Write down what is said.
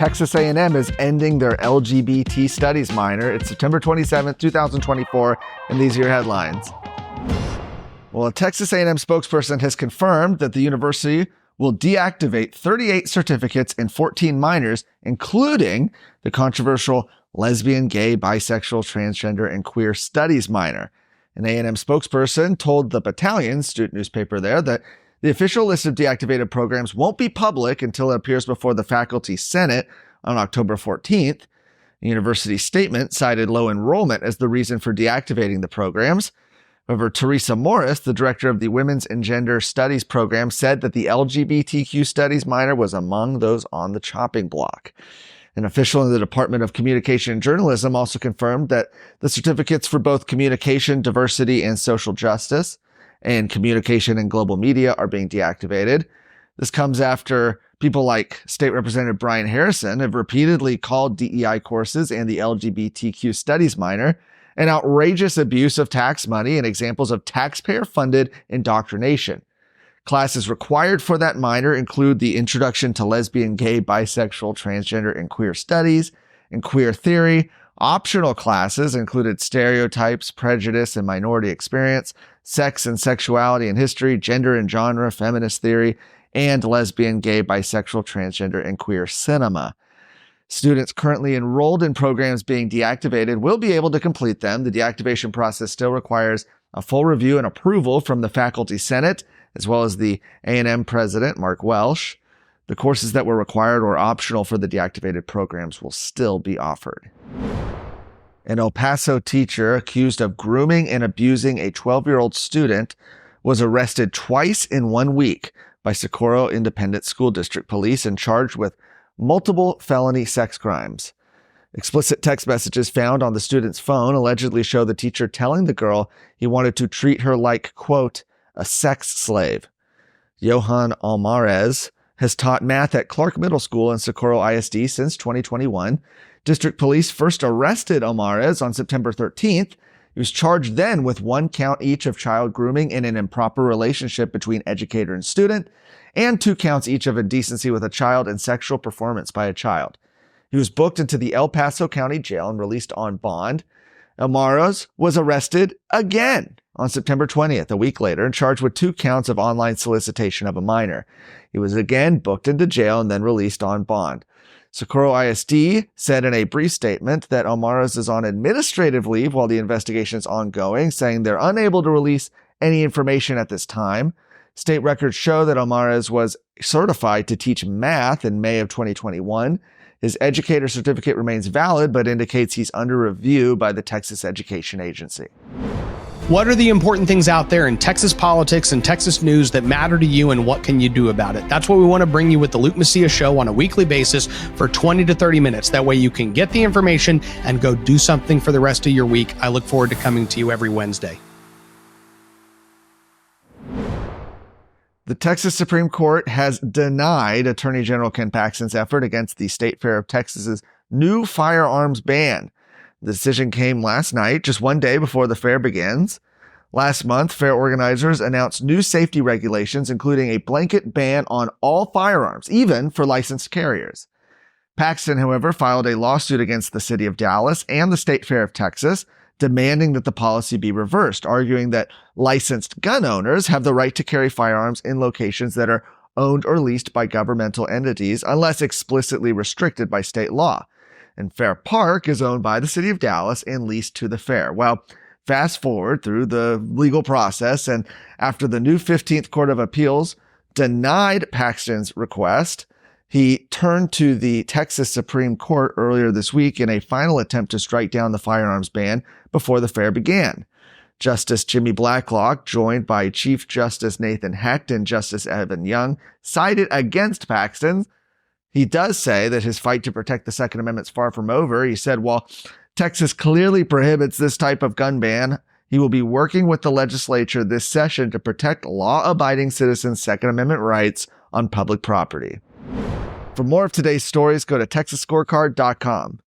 Texas A&M is ending their LGBT studies minor. It's September 27th, 2024, and these are your headlines. Well, a Texas A&M spokesperson has confirmed that the university will deactivate 38 certificates and 14 minors, including the controversial lesbian, gay, bisexual, transgender, and queer studies minor. An A&M spokesperson told the Battalion student newspaper there that the official list of deactivated programs won't be public until it appears before the faculty senate on October 14th. The university statement cited low enrollment as the reason for deactivating the programs. However, Teresa Morris, the director of the Women's and Gender Studies program, said that the LGBTQ studies minor was among those on the chopping block. An official in the Department of Communication and Journalism also confirmed that the certificates for both communication, diversity, and social justice and communication and global media are being deactivated. This comes after people like State Representative Brian Harrison have repeatedly called DEI courses and the LGBTQ studies minor an outrageous abuse of tax money and examples of taxpayer-funded indoctrination. Classes required for that minor include the Introduction to Lesbian, Gay, Bisexual, Transgender, and Queer Studies and Queer Theory. Optional classes included Stereotypes, Prejudice, and Minority Experience, Sex and Sexuality and History, Gender and Genre, Feminist Theory, and Lesbian, Gay, Bisexual, Transgender, and Queer Cinema. Students currently enrolled in programs being deactivated will be able to complete them. The deactivation process still requires a full review and approval from the Faculty Senate, as well as the A&M president, Mark Welsh. The courses that were required or optional for the deactivated programs will still be offered. An El Paso teacher accused of grooming and abusing a 12-year-old student was arrested twice in 1 week by Socorro Independent School District Police and charged with multiple felony sex crimes. Explicit text messages found on the student's phone allegedly show the teacher telling the girl he wanted to treat her like, quote, a sex slave. Johan Almarez has taught math at Clark Middle School and Socorro ISD since 2021. District Police first arrested Almarez on September 13th. He was charged then with 1 count each of child grooming in an improper relationship between educator and student, and 2 counts each of indecency with a child and sexual performance by a child. He was booked into the El Paso County Jail and released on bond. Almarez was arrested again on September 20th, a week later, and charged with 2 counts of online solicitation of a minor. He was again booked into jail and then released on bond. Socorro ISD said in a brief statement that Almarez is on administrative leave while the investigation is ongoing, saying they're unable to release any information at this time. State records show that Almarez was certified to teach math in May of 2021. His educator certificate remains valid, but indicates he's under review by the Texas Education Agency. What are the important things out there in Texas politics and Texas news that matter to you, and what can you do about it? That's what we want to bring you with the Luke Messia Show on a weekly basis for 20 to 30 minutes. That way you can get the information and go do something for the rest of your week. I look forward to coming to you every Wednesday. The Texas Supreme Court has denied Attorney General Ken Paxton's effort against the State Fair of Texas's new firearms ban. The decision came last night, just 1 day before the fair begins. Last month, fair organizers announced new safety regulations, including a blanket ban on all firearms, even for licensed carriers. Paxton, however, filed a lawsuit against the city of Dallas and the State Fair of Texas, demanding that the policy be reversed, arguing that licensed gun owners have the right to carry firearms in locations that are owned or leased by governmental entities unless explicitly restricted by state law. And Fair Park is owned by the city of Dallas and leased to the fair. Well, fast forward through the legal process, and after the new 15th Court of Appeals denied Paxton's request, he turned to the Texas Supreme Court earlier this week in a final attempt to strike down the firearms ban before the fair began. Justice Jimmy Blacklock, joined by Chief Justice Nathan Hecht and Justice Evan Young, sided against Paxton. He does say that his fight to protect the Second Amendment is far from over. He said, while Texas clearly prohibits this type of gun ban, he will be working with the legislature this session to protect law-abiding citizens' Second Amendment rights on public property. For more of today's stories, go to TexasScorecard.com.